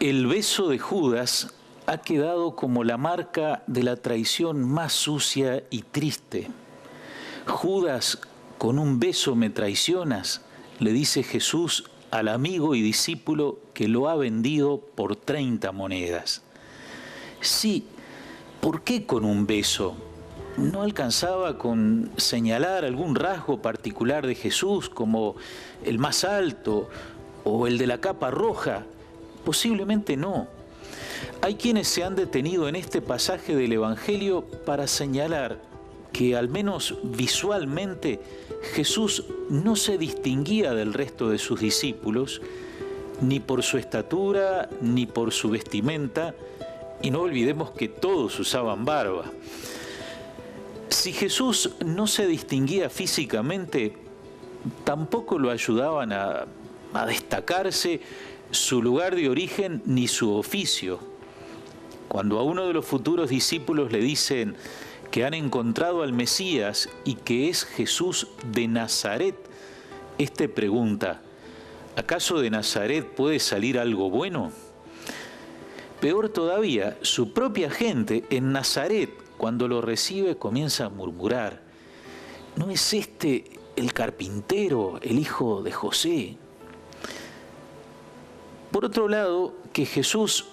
El beso de Judas ha quedado como la marca de la traición más sucia y triste. Judas, con un beso me traicionas, le dice Jesús al amigo y discípulo que lo ha vendido por 30 monedas. Sí, ¿por qué con un beso? ¿No alcanzaba con señalar algún rasgo particular de Jesús, como el más alto o el de la capa roja? Posiblemente no. Hay quienes se han detenido en este pasaje del Evangelio para señalar que, al menos visualmente, Jesús no se distinguía del resto de sus discípulos, ni por su estatura, ni por su vestimenta, y no olvidemos que todos usaban barba. Si Jesús no se distinguía físicamente, tampoco lo ayudaban a destacarse su lugar de origen ni su oficio. Cuando a uno de los futuros discípulos le dicen que han encontrado al Mesías y que es Jesús de Nazaret, éste pregunta: ¿acaso de Nazaret puede salir algo bueno? Peor todavía, su propia gente en Nazaret, cuando lo recibe, comienza a murmurar: ¿no es este el carpintero, el hijo de José? Por otro lado, que Jesús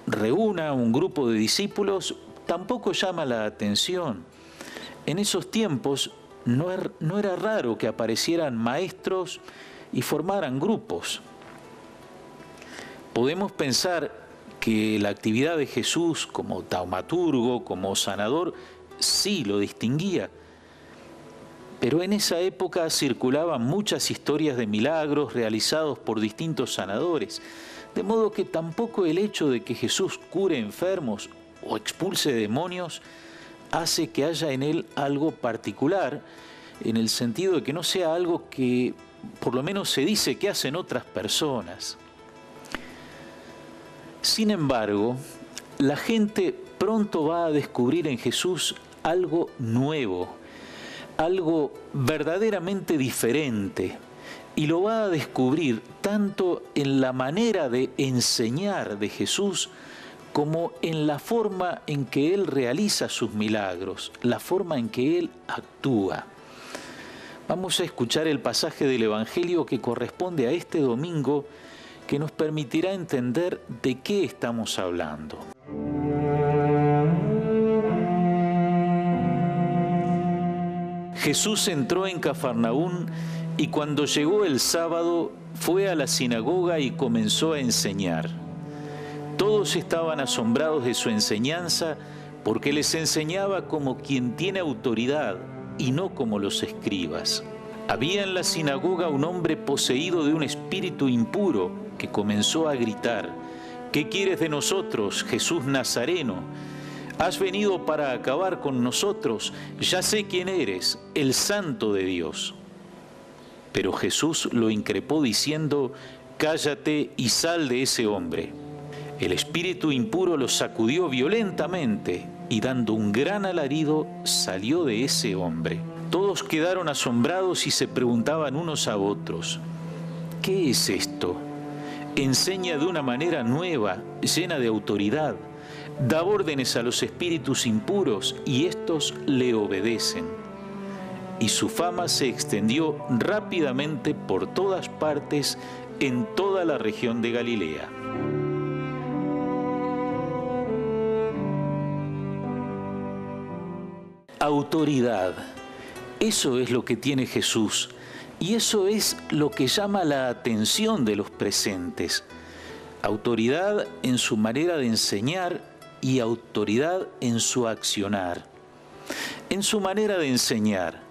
reúna a un grupo de discípulos tampoco llama la atención. En esos tiempos no era raro que aparecieran maestros y formaran grupos. Podemos pensar que la actividad de Jesús como taumaturgo, como sanador, sí lo distinguía. Pero en esa época circulaban muchas historias de milagros realizados por distintos sanadores, de modo que tampoco el hecho de que Jesús cure enfermos o expulse demonios hace que haya en él algo particular, en el sentido de que no sea algo que por lo menos se dice que hacen otras personas. Sin embargo, la gente pronto va a descubrir en Jesús algo nuevo, algo verdaderamente diferente, y lo va a descubrir tanto en la manera de enseñar de Jesús como en la forma en que Él realiza sus milagros, la forma en que Él actúa. Vamos a escuchar el pasaje del Evangelio que corresponde a este domingo, que nos permitirá entender de qué estamos hablando. Jesús entró en Cafarnaún y cuando llegó el sábado fue a la sinagoga y comenzó a enseñar. Todos estaban asombrados de su enseñanza porque les enseñaba como quien tiene autoridad y no como los escribas. Había en la sinagoga un hombre poseído de un espíritu impuro que comenzó a gritar: ¿qué quieres de nosotros, Jesús Nazareno? ¿Has venido para acabar con nosotros? Ya sé quién eres, el Santo de Dios. Pero Jesús lo increpó diciendo: cállate y sal de ese hombre. El espíritu impuro lo sacudió violentamente y dando un gran alarido salió de ese hombre. Todos quedaron asombrados y se preguntaban unos a otros: ¿qué es esto? Enseña de una manera nueva, llena de autoridad. Da órdenes a los espíritus impuros y estos le obedecen. Y su fama se extendió rápidamente por todas partes en toda la región de Galilea. Autoridad. Eso es lo que tiene Jesús y eso es lo que llama la atención de los presentes. Autoridad en su manera de enseñar y autoridad en su accionar. En su manera de enseñar,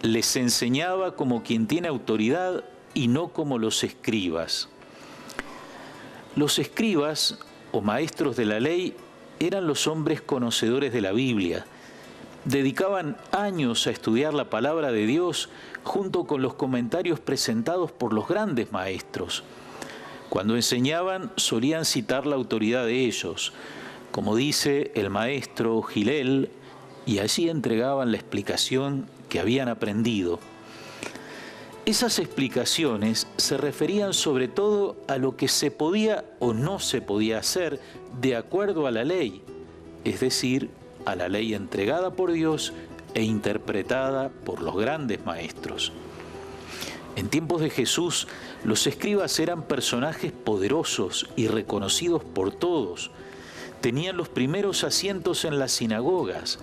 les enseñaba como quien tiene autoridad y no como los escribas. Los escribas o maestros de la ley eran los hombres conocedores de la Biblia. Dedicaban años a estudiar la palabra de Dios junto con los comentarios presentados por los grandes maestros. Cuando enseñaban solían citar la autoridad de ellos, como dice el maestro Gilel, y allí entregaban la explicación que habían aprendido. Esas explicaciones se referían sobre todo a lo que se podía o no se podía hacer de acuerdo a la ley, es decir, a la ley entregada por Dios e interpretada por los grandes maestros. En tiempos de Jesús, los escribas eran personajes poderosos y reconocidos por todos. Tenían los primeros asientos en las sinagogas.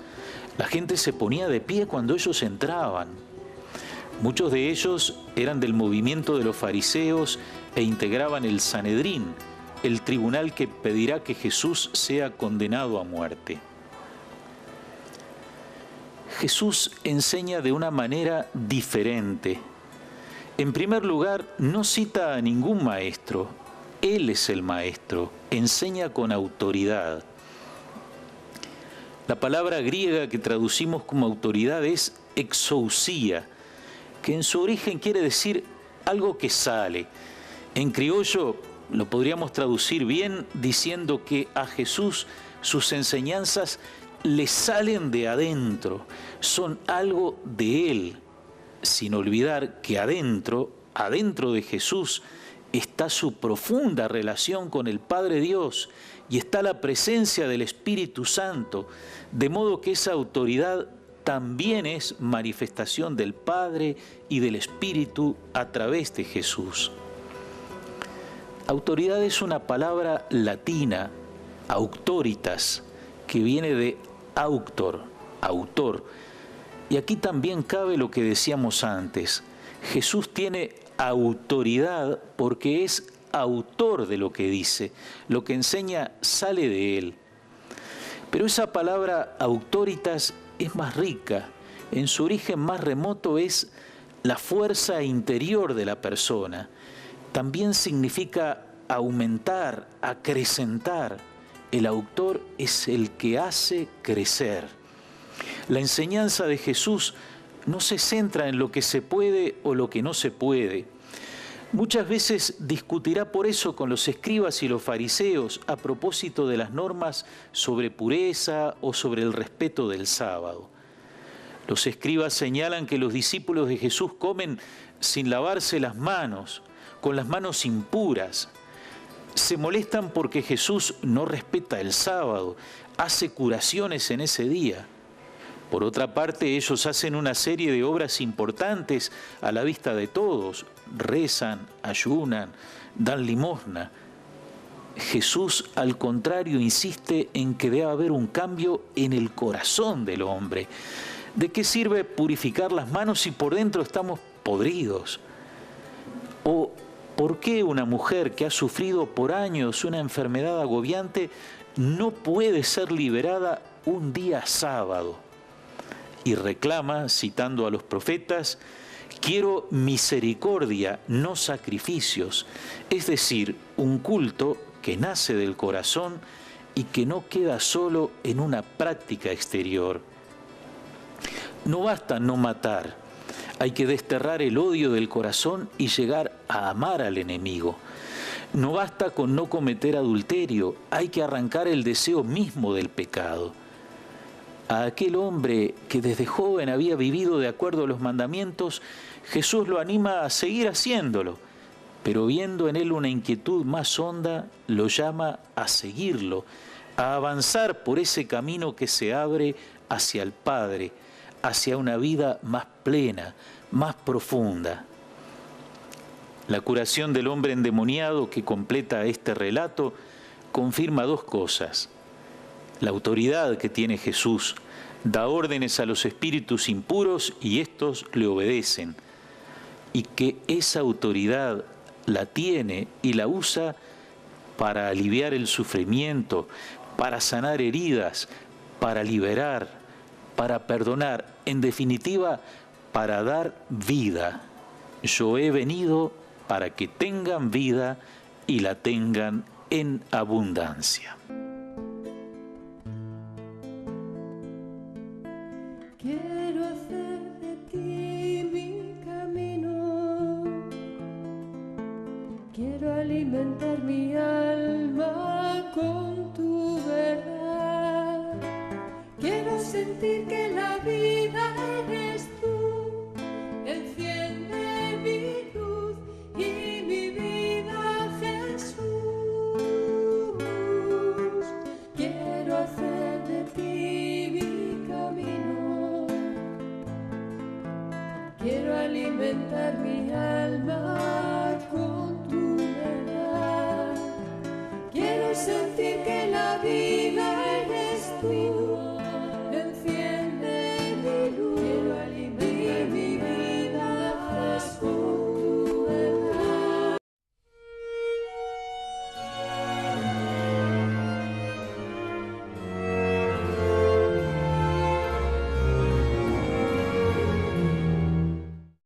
La gente se ponía de pie cuando ellos entraban. Muchos de ellos eran del movimiento de los fariseos e integraban el Sanedrín, el tribunal que pedirá que Jesús sea condenado a muerte. Jesús enseña de una manera diferente. En primer lugar, no cita a ningún maestro. Él es el maestro, enseña con autoridad. La palabra griega que traducimos como autoridad es exousia, que en su origen quiere decir algo que sale. En criollo lo podríamos traducir bien diciendo que a Jesús sus enseñanzas le salen de adentro, son algo de Él, sin olvidar que adentro de Jesús está su profunda relación con el Padre Dios y está la presencia del Espíritu Santo, de modo que esa autoridad también es manifestación del Padre y del Espíritu a través de Jesús. Autoridad es una palabra latina, auctoritas, que viene de auctor, autor. Y aquí también cabe lo que decíamos antes. Jesús tiene autoridad porque es autor de lo que dice. Lo que enseña sale de Él. Pero esa palabra auctoritas es más rica. En su origen más remoto es la fuerza interior de la persona. También significa aumentar, acrecentar. El autor es el que hace crecer. La enseñanza de Jesús no se centra en lo que se puede o lo que no se puede. Muchas veces discutirá por eso con los escribas y los fariseos a propósito de las normas sobre pureza o sobre el respeto del sábado. Los escribas señalan que los discípulos de Jesús comen sin lavarse las manos, con las manos impuras. Se molestan porque Jesús no respeta el sábado, hace curaciones en ese día. Por otra parte, ellos hacen una serie de obras importantes a la vista de todos. Rezan, ayunan, dan limosna. Jesús, al contrario, insiste en que debe haber un cambio en el corazón del hombre. ¿De qué sirve purificar las manos si por dentro estamos podridos? ¿O por qué una mujer que ha sufrido por años una enfermedad agobiante no puede ser liberada un día sábado? Y reclama, citando a los profetas, quiero misericordia, no sacrificios, es decir, un culto que nace del corazón y que no queda solo en una práctica exterior. No basta no matar, hay que desterrar el odio del corazón y llegar a amar al enemigo. No basta con no cometer adulterio, hay que arrancar el deseo mismo del pecado. A aquel hombre que desde joven había vivido de acuerdo a los mandamientos, Jesús lo anima a seguir haciéndolo, pero viendo en él una inquietud más honda, lo llama a seguirlo, a avanzar por ese camino que se abre hacia el Padre, hacia una vida más plena, más profunda. La curación del hombre endemoniado que completa este relato confirma dos cosas. La autoridad que tiene Jesús da órdenes a los espíritus impuros y estos le obedecen. Y que esa autoridad la tiene y la usa para aliviar el sufrimiento, para sanar heridas, para liberar, para perdonar, en definitiva, para dar vida. Yo he venido para que tengan vida y la tengan en abundancia. Quiero hacer de ti mi camino, quiero alimentar mi alma con tu verdad, quiero sentir que la vida eres tú, enciende mi alimentar mi alma con tu verdad. Quiero sentir que la vida eres tú.